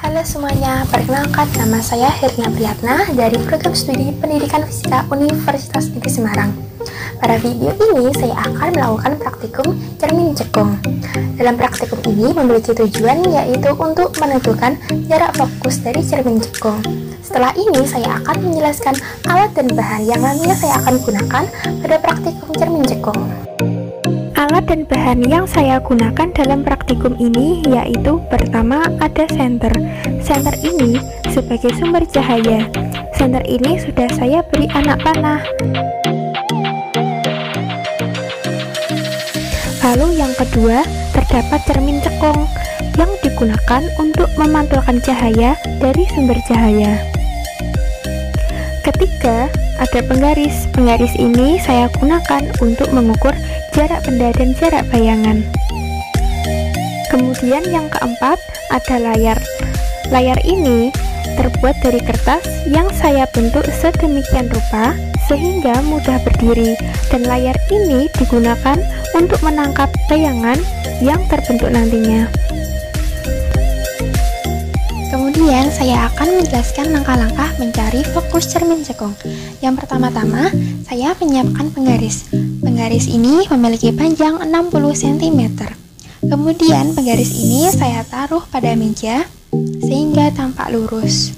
Halo semuanya, perkenalkan nama saya Hernia Priyatna dari Program Studi Pendidikan Fisika Universitas Negeri Semarang. Pada video ini saya akan melakukan praktikum cermin cekung. Dalam praktikum ini memiliki tujuan yaitu untuk menentukan jarak fokus dari cermin cekung. Setelah ini saya akan menjelaskan alat dan bahan yang nantinya saya akan gunakan pada praktikum cermin cekung. Alat dan bahan yang saya gunakan dalam praktikum ini yaitu pertama ada senter. Senter ini sebagai sumber cahaya. Senter ini sudah saya beri anak panah. Lalu yang kedua terdapat cermin cekung yang digunakan untuk memantulkan cahaya dari sumber cahaya. Ketiga ada penggaris. Penggaris ini saya gunakan untuk mengukur jarak benda dan jarak bayangan. Kemudian yang keempat ada layar. Layar ini terbuat dari kertas yang saya bentuk sedemikian rupa sehingga mudah berdiri, dan layar ini digunakan untuk menangkap bayangan yang terbentuk nantinya. Kemudian saya akan menjelaskan langkah-langkah mencari fokus cermin cekung. Yang pertama-tama saya menyiapkan penggaris. Penggaris ini memiliki panjang 60 cm. Kemudian penggaris ini saya taruh pada meja sehingga tampak lurus.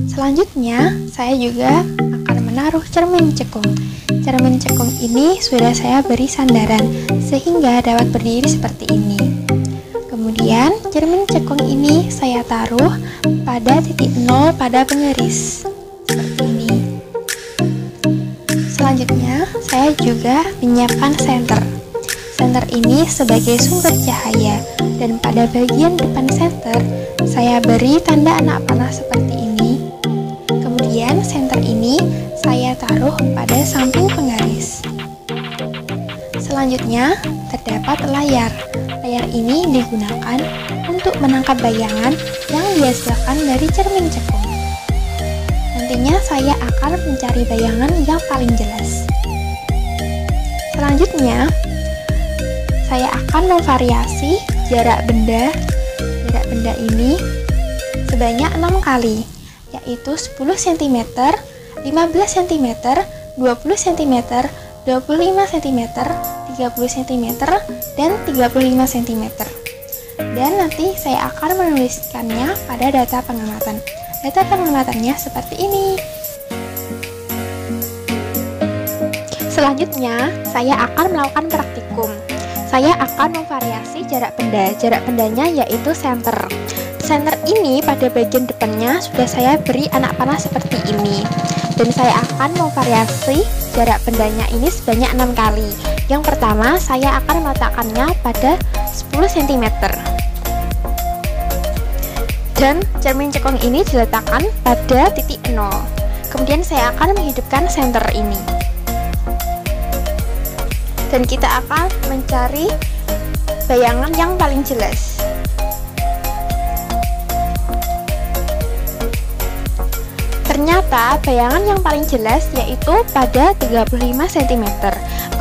Selanjutnya saya juga akan menaruh cermin cekung. Cermin cekung ini sudah saya beri sandaran sehingga dapat berdiri seperti ini. Kemudian cermin cekung ini saya taruh pada titik 0 pada penggaris seperti ini. Selanjutnya saya juga menyiapkan senter. Senter ini sebagai sumber cahaya, dan pada bagian depan senter saya beri tanda anak panah seperti ini. Kemudian senter ini saya taruh pada samping penggaris. Selanjutnya terdapat layar. Layar ini digunakan untuk menangkap bayangan yang dihasilkan dari cermin cekung. Nantinya saya akan mencari bayangan yang paling jelas. Selanjutnya saya akan memvariasi jarak benda ini sebanyak 6 kali, yaitu 10 cm, 15 cm, 20 cm, 25 cm, 30 cm, dan 35 cm. Dan nanti saya akan menuliskannya pada data pengamatan. Data pengamatannya seperti ini. Selanjutnya, saya akan melakukan praktikum. Saya akan memvariasi jarak benda. Jarak bendanya yaitu senter. Senter ini pada bagian depannya sudah saya beri anak panah seperti ini. Dan saya akan memvariasi jarak bendanya ini sebanyak 6 kali. Yang pertama, saya akan meletakkannya pada 10 cm. Dan cermin cekung ini diletakkan pada titik 0. Kemudian saya akan menghidupkan senter ini. Dan kita akan mencari bayangan yang paling jelas. Ternyata bayangan yang paling jelas yaitu pada 35 cm.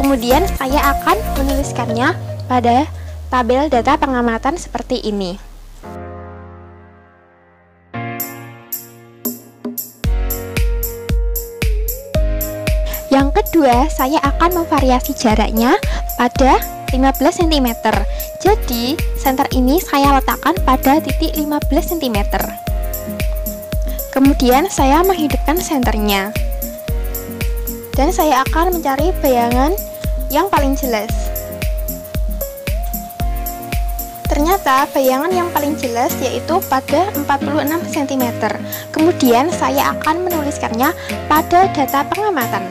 Kemudian saya akan menuliskannya pada tabel data pengamatan seperti ini. Yang kedua, saya akan memvariasi jaraknya pada 15 cm. Jadi, senter ini saya letakkan pada titik 15 cm. Kemudian saya menghidupkan senternya. Dan saya akan mencari bayangan yang paling jelas. Ternyata bayangan yang paling jelas yaitu pada 46 cm. Kemudian saya akan menuliskannya pada data pengamatan.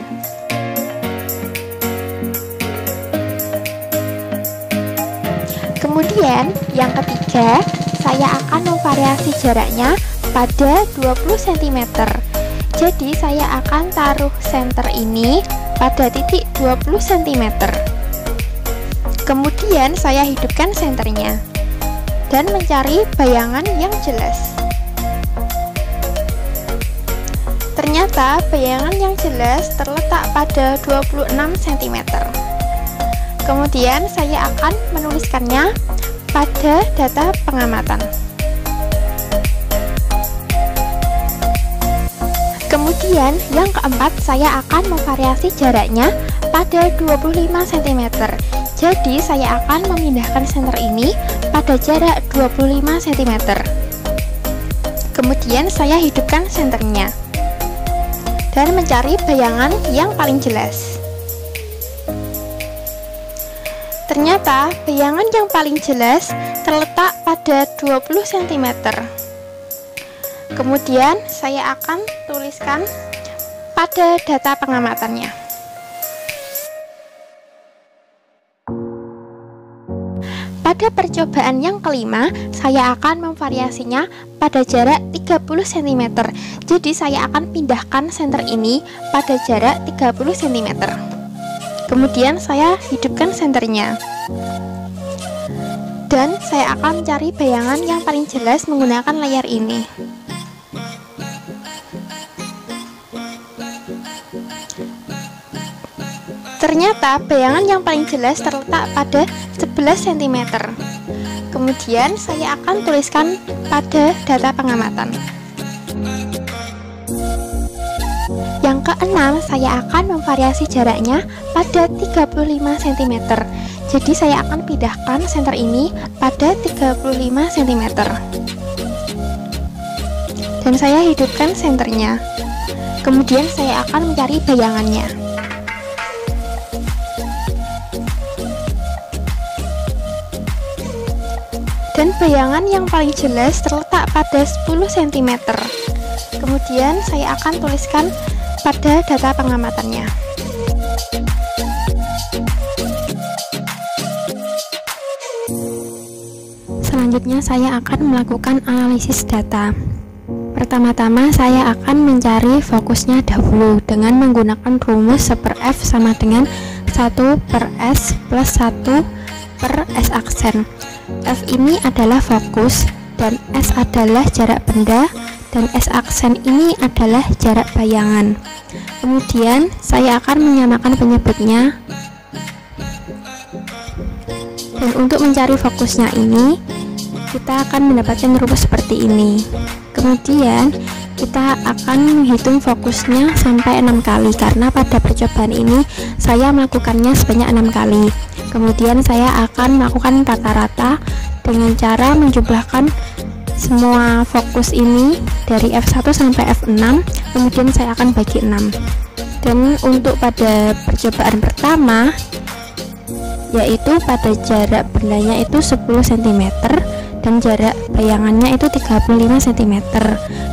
Kemudian yang ketiga, saya akan memvariasi jaraknya pada 20 cm. Jadi saya akan taruh senter ini pada titik 20 cm. Kemudian saya hidupkan senternya dan mencari bayangan yang jelas. Ternyata bayangan yang jelas terletak pada 26 cm. Kemudian saya akan menuliskannya pada data pengamatan. Kemudian yang keempat, saya akan memvariasi jaraknya pada 25 cm. Jadi saya akan memindahkan senter ini pada jarak 25 cm. Kemudian saya hidupkan senternya dan mencari bayangan yang paling jelas. Ternyata bayangan yang paling jelas terletak pada 20 cm. Kemudian saya akan tuliskan pada data pengamatannya. Pada percobaan yang kelima, saya akan memvariasinya pada jarak 30 cm. Jadi saya akan pindahkan senter ini pada jarak 30 cm. Kemudian saya hidupkan senternya. Dan saya akan mencari bayangan yang paling jelas menggunakan layar ini. Ternyata bayangan yang paling jelas terletak pada 11 cm. Kemudian saya akan tuliskan pada data pengamatan. Yang keenam, saya akan memvariasi jaraknya pada 35 cm. Jadi saya akan pindahkan senter ini pada 35 cm. Dan saya hidupkan senternya. Kemudian saya akan mencari bayangannya. Dan bayangan yang paling jelas terletak pada 10 cm. Kemudian saya akan tuliskan pada data pengamatannya. Selanjutnya saya akan melakukan analisis data. Pertama-tama saya akan mencari fokusnya dahulu dengan menggunakan rumus 1/f sama dengan 1/s plus 1/s aksen. F ini adalah fokus dan S adalah jarak benda dan S aksen ini adalah jarak bayangan. Kemudian saya akan menyamakan penyebutnya. Dan untuk mencari fokusnya ini kita akan mendapatkan rumus seperti ini. Kemudian kita akan menghitung fokusnya sampai 6 kali karena pada percobaan ini saya melakukannya sebanyak 6 kali. Kemudian saya akan melakukan rata-rata dengan cara menjumlahkan semua fokus ini dari F1 sampai F6, kemudian saya akan bagi 6. Dan untuk pada percobaan pertama, yaitu pada jarak bendanya itu 10 cm dan jarak bayangannya itu 35 cm.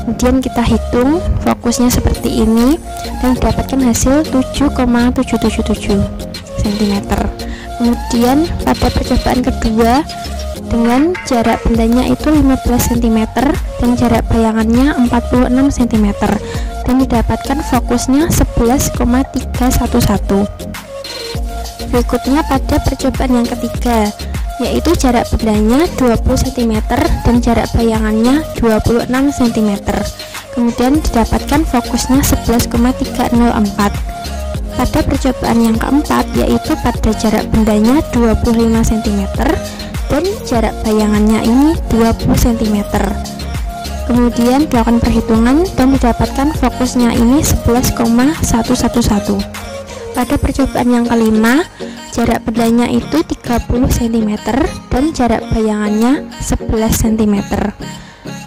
Kemudian kita hitung fokusnya seperti ini dan didapatkan hasil 7,777 cm. Kemudian pada percobaan kedua dengan jarak bendanya itu 15 cm dan jarak bayangannya 46 cm dan didapatkan fokusnya 11,311. Berikutnya pada percobaan yang ketiga, yaitu jarak bendanya 20 cm dan jarak bayangannya 26 cm. Kemudian didapatkan fokusnya 11,304. Pada percobaan yang keempat, yaitu pada jarak bendanya 25 cm dan jarak bayangannya ini 20 cm. Kemudian dilakukan perhitungan dan didapatkan fokusnya ini 11,111. Pada percobaan yang kelima, jarak bendanya itu 30 cm dan jarak bayangannya 11 cm.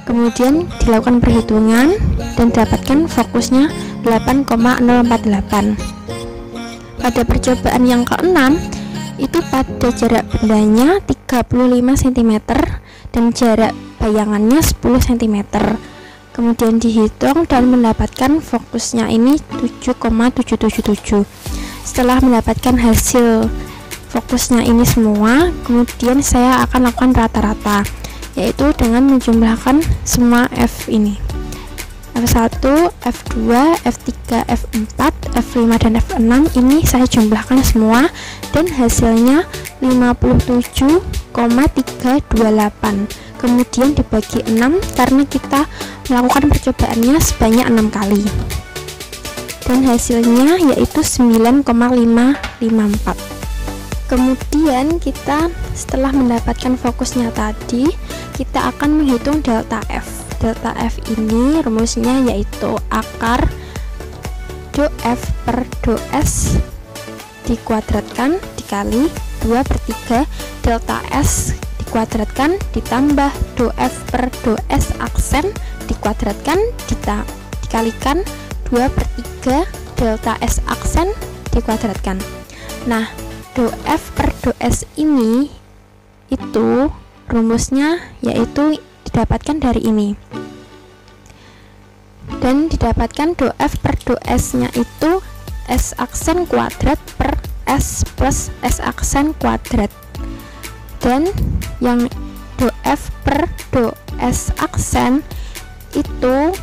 Kemudian dilakukan perhitungan dan didapatkan fokusnya 8,048. Pada percobaan yang keenam, itu pada jarak bendanya 35 cm dan jarak bayangannya 10 cm. Kemudian dihitung dan mendapatkan fokusnya ini 7,777. Setelah mendapatkan hasil fokusnya ini semua, kemudian saya akan lakukan rata-rata, yaitu dengan menjumlahkan semua F ini. F1, F2, F3, F4, F5 dan F6 ini saya jumlahkan semua dan hasilnya 57,328. Kemudian dibagi 6 karena kita melakukan percobaannya sebanyak 6 kali. Dan hasilnya yaitu 9,554. Kemudian kita setelah mendapatkan fokusnya tadi, kita akan menghitung delta F. Delta F ini rumusnya yaitu akar do F per do S dikuadratkan dikali 2/3 delta S dikuadratkan ditambah do F per do S aksen dikuadratkan dikalikan 2/3 delta S aksen dikuadratkan. Nah, do F per do S ini itu rumusnya yaitu didapatkan dari ini, dan didapatkan do F per do S nya itu S aksen kuadrat per S plus S aksen kuadrat, dan yang do F per do S aksen itu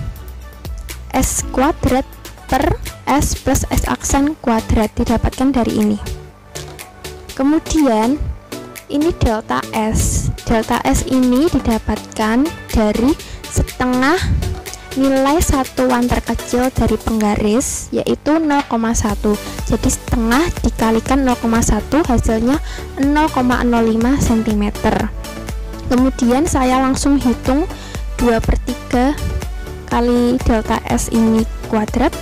S kuadrat per S plus S aksen kuadrat didapatkan dari ini. Kemudian ini delta S. Delta S ini didapatkan dari setengah nilai satuan terkecil dari penggaris yaitu 0,1. Jadi setengah dikalikan 0,1 hasilnya 0,05 cm. Kemudian saya langsung hitung 2/3 kali delta S ini kuadrat.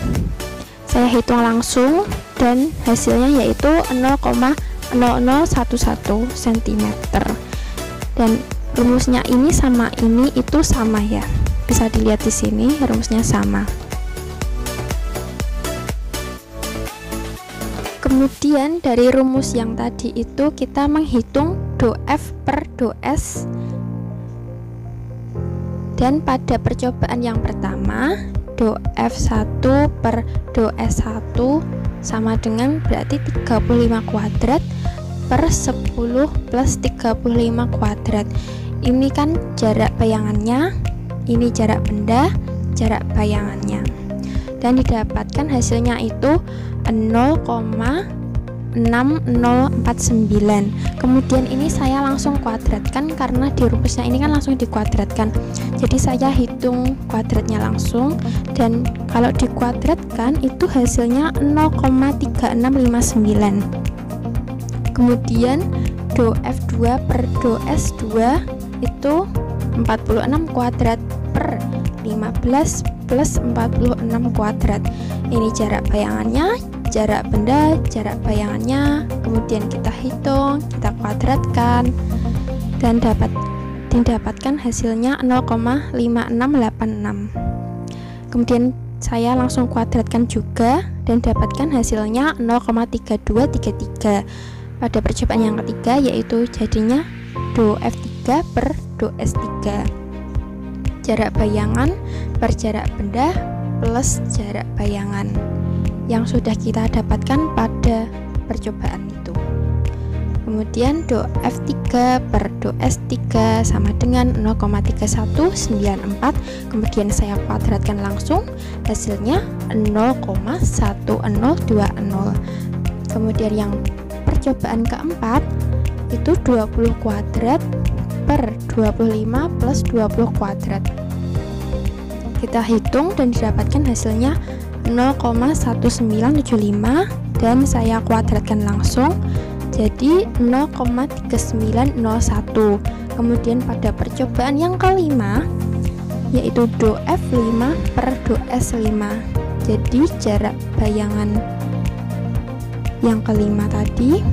Saya hitung langsung dan hasilnya yaitu 0,0011 cm. Dan rumusnya ini sama ini itu sama ya. Bisa dilihat di sini rumusnya sama. Kemudian dari rumus yang tadi itu kita menghitung do F per do S, dan pada percobaan yang pertama do F1 per do S1 sama dengan berarti 35 kuadrat per 10 plus 35 kuadrat. Ini kan jarak bayangannya, ini jarak benda, jarak bayangannya, dan didapatkan hasilnya itu 0,6049. Kemudian ini saya langsung kuadratkan karena di rumusnya ini kan langsung dikuadratkan, jadi saya hitung kuadratnya langsung, dan kalau dikuadratkan itu hasilnya 0,3659. Kemudian do F2 per do S2 itu 46 kuadrat per 15 plus 46 kuadrat. Ini jarak bayangannya, jarak benda, jarak bayangannya. Kemudian kita hitung, kita kuadratkan, dan didapatkan hasilnya 0,5686. Kemudian saya langsung kuadratkan juga dan dapatkan hasilnya 0,3233. Pada percobaan yang ketiga yaitu jadinya do F3 per do S3. Jarak bayangan per jarak benda plus jarak bayangan yang sudah kita dapatkan pada percobaan itu. Kemudian do F3 per do S3 sama dengan 0,3194. Kemudian saya kuadratkan langsung, hasilnya 0,1020. Kemudian yang percobaan keempat itu 20 kuadrat per 25 plus 20 kuadrat. Kita hitung dan didapatkan hasilnya 0,1975, dan saya kuadratkan langsung jadi 0,3901. Kemudian pada percobaan yang kelima yaitu do F5 per do S5. Jadi jarak bayangan yang kelima tadi,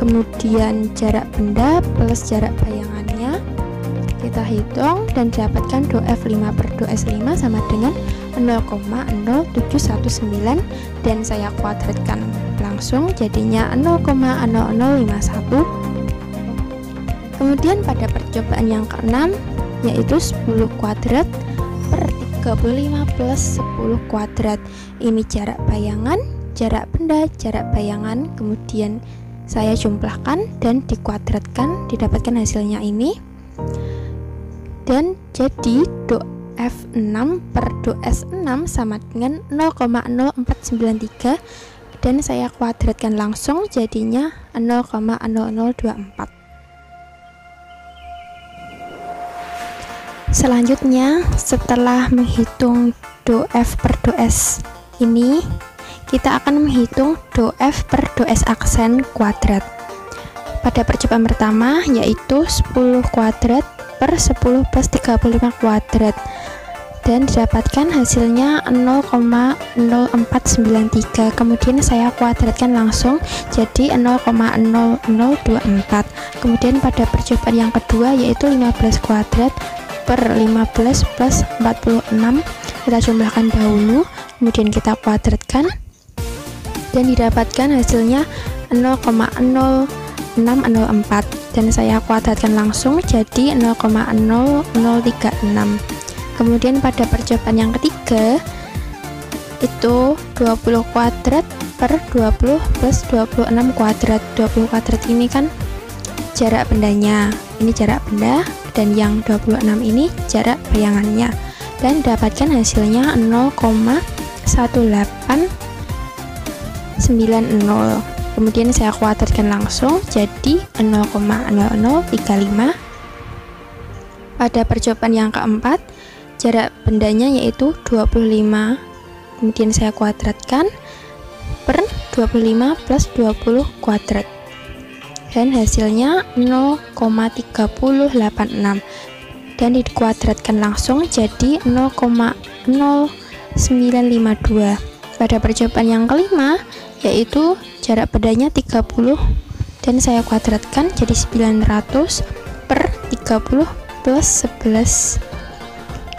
kemudian jarak benda plus jarak bayangannya kita hitung dan dapatkan do F5 per do S5 sama dengan 0,0719, dan saya kuadratkan langsung jadinya 0,0051. Kemudian pada percobaan yang keenam yaitu 10 kuadrat per 35 plus 10 kuadrat. Ini jarak bayangan, jarak benda, jarak bayangan, kemudian saya jumlahkan dan dikuadratkan, didapatkan hasilnya ini, dan jadi do F6 per do S6 sama dengan 0,0493, dan saya kuadratkan langsung jadinya 0,0024. Selanjutnya setelah menghitung do F per do S ini, kita akan menghitung do F per do S aksen kuadrat. Pada percobaan pertama yaitu 10 kuadrat per 10 plus 35 kuadrat, dan didapatkan hasilnya 0,0493. Kemudian saya kuadratkan langsung jadi 0,0024. Kemudian pada percobaan yang kedua yaitu 15 kuadrat per 15 plus 46, kita jumlahkan dahulu, kemudian kita kuadratkan dan didapatkan hasilnya 0,0604, dan saya kuadratkan langsung jadi 0,0036. Kemudian pada percobaan yang ketiga itu 20 kuadrat per 20 plus 26 kuadrat. 20 kuadrat ini kan jarak bendanya, ini jarak benda, dan yang 26 ini jarak bayangannya, dan dapatkan hasilnya 0,1890. Kemudian saya kuadratkan langsung jadi 0,0035. Pada percobaan yang keempat jarak bendanya yaitu 25, kemudian saya kuadratkan per 25 plus 20 kuadrat, dan hasilnya 0,3086, dan dikuadratkan langsung jadi 0,0952. Pada percobaan yang kelima yaitu jarak bendanya 30, dan saya kuadratkan jadi 900 per 30 plus 11.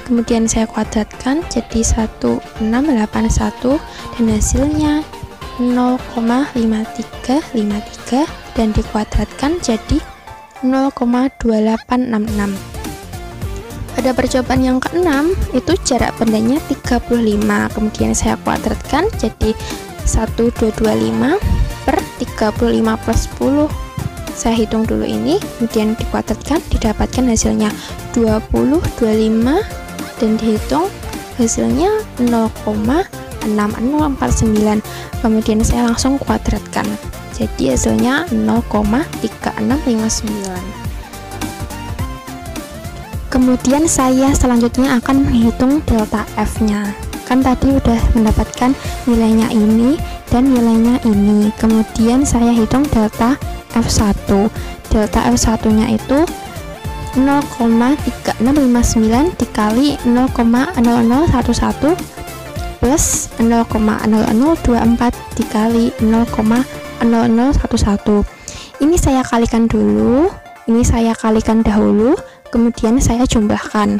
Kemudian saya kuadratkan jadi 1681, dan hasilnya 0,5353, dan dikuadratkan jadi 0,2866. Pada percobaan yang keenam itu jarak bendanya 35, kemudian saya kuadratkan jadi 1225 per 35 plus 10. Saya hitung dulu ini, kemudian dikuadratkan, didapatkan hasilnya 2025, dan dihitung hasilnya 0,6049. Kemudian saya langsung kuadratkan jadi hasilnya 0,3659. Kemudian saya selanjutnya akan menghitung delta F nya. Kan tadi udah mendapatkan nilainya ini dan nilainya ini. Kemudian saya hitung delta F1. Delta F1 nya itu 0,3659 dikali 0,0011 plus 0,0024 dikali 0,0011. Ini saya kalikan dulu, ini saya kalikan dahulu, kemudian saya jumlahkan.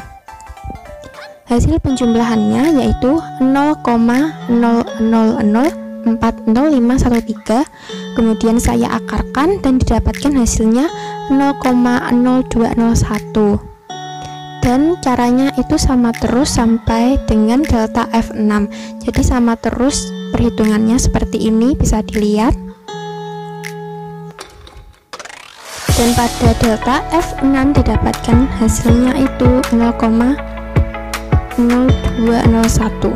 Hasil penjumlahannya yaitu 0,00040513, kemudian saya akarkan dan didapatkan hasilnya 0,0201, dan caranya itu sama terus sampai dengan delta F6. Jadi sama terus perhitungannya seperti ini, bisa dilihat. Dan pada delta F6 didapatkan hasilnya itu 0,0201.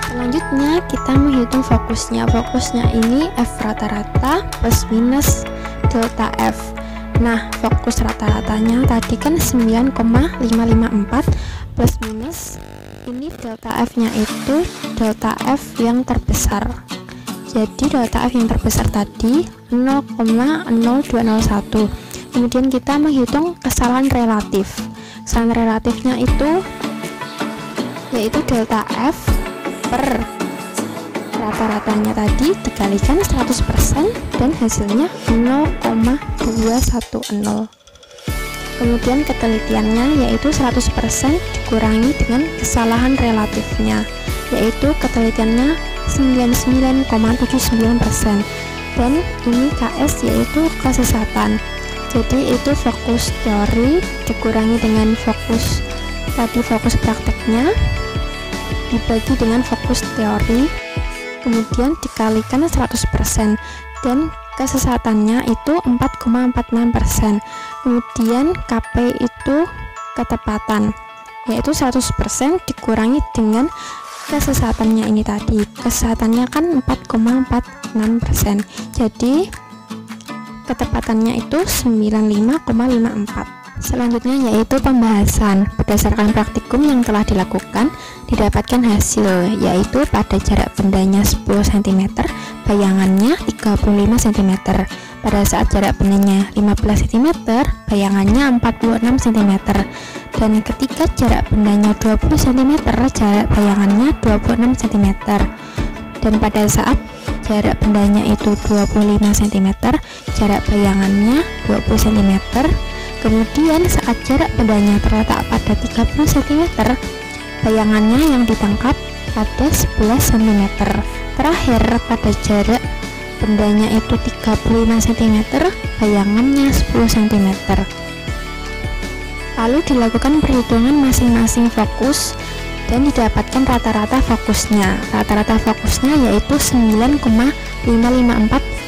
Selanjutnya kita menghitung fokusnya. Fokusnya ini F rata-rata plus minus delta F. Nah, fokus rata-ratanya tadi kan 9,554 plus minus ini delta F nya itu delta F yang terbesar. Jadi delta F yang terbesar tadi 0,0201. Kemudian kita menghitung kesalahan relatif. Kesalahan relatifnya itu yaitu delta F per rata-ratanya tadi dikalikan 100% dan hasilnya 0,210. Kemudian ketelitiannya yaitu 100% dikurangi dengan kesalahan relatifnya, yaitu ketelitiannya 99,79%, dan ini KS yaitu kesesatan. Jadi itu fokus teori dikurangi dengan fokus prakteknya dibagi dengan fokus teori, kemudian dikalikan 100%, dan kesesatannya itu 4,46%. Kemudian KP itu ketepatan, yaitu 100% dikurangi dengan kesesatannya ini tadi. Kesesatannya kan 4,46%, jadi ketepatannya itu 95,54. Selanjutnya yaitu pembahasan. Berdasarkan praktikum yang telah dilakukan, didapatkan hasil yaitu pada jarak bendanya 10 cm, bayangannya 35 cm. Pada saat jarak bendanya 15 cm, bayangannya 46 cm. Dan ketika jarak bendanya 20 cm, jarak bayangannya 26 cm. Dan pada saat jarak bendanya itu 25 cm, jarak bayangannya 20 cm. Kemudian saat jarak bendanya terletak pada 30 cm, bayangannya yang ditangkap pada 11 cm. Terakhir, pada jarak bendanya itu 35 cm, bayangannya 10 cm. Lalu dilakukan perhitungan masing-masing fokus dan didapatkan rata-rata fokusnya. Rata-rata fokusnya yaitu 9,554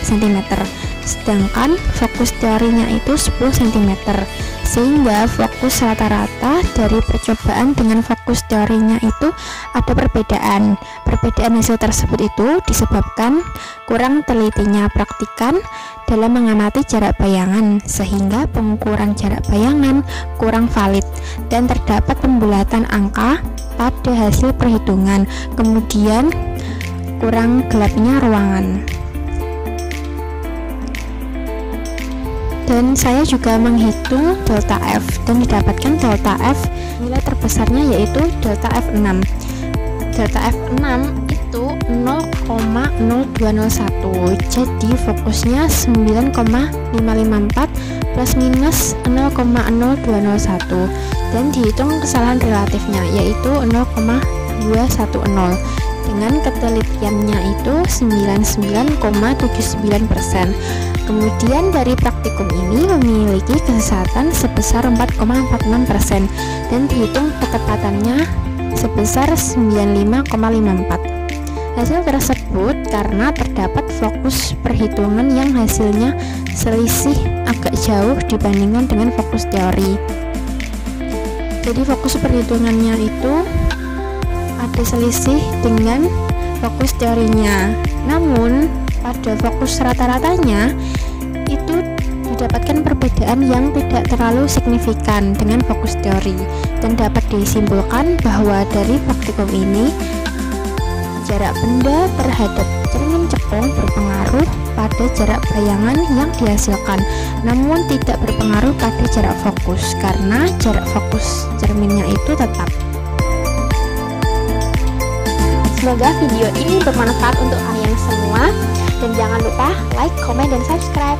cm, sedangkan fokus teorinya itu 10 cm. Sehingga fokus rata-rata dari percobaan dengan fokus teorinya itu ada perbedaan. Perbedaan hasil tersebut itu disebabkan kurang telitinya praktikan dalam mengamati jarak bayangan, sehingga pengukuran jarak bayangan kurang valid dan terdapat pembulatan angka pada hasil perhitungan, kemudian kurang gelapnya ruangan. Dan saya juga menghitung delta F dan didapatkan delta F nilai terbesarnya yaitu delta F6. Delta F6 itu 0,0201, jadi fokusnya 9,554 plus minus 0,0201, dan dihitung kesalahan relatifnya yaitu 0,210 dengan ketelitiannya itu 99,79%. Kemudian dari praktikum ini memiliki kesesatan sebesar 4,46% dan dihitung ketepatannya sebesar 95,54. Hasil tersebut karena terdapat fokus perhitungan yang hasilnya selisih agak jauh dibandingkan dengan fokus teori. Jadi fokus perhitungannya itu ada selisih dengan fokus teorinya. Namun pada fokus rata-ratanya itu didapatkan perbedaan yang tidak terlalu signifikan dengan fokus teori, dan dapat disimpulkan bahwa dari praktikum ini jarak benda terhadap cermin cekung berpengaruh pada jarak bayangan yang dihasilkan, namun tidak berpengaruh pada jarak fokus karena jarak fokus cerminnya itu tetap. Semoga video ini bermanfaat untuk kalian semua, dan jangan lupa like, comment, dan subscribe.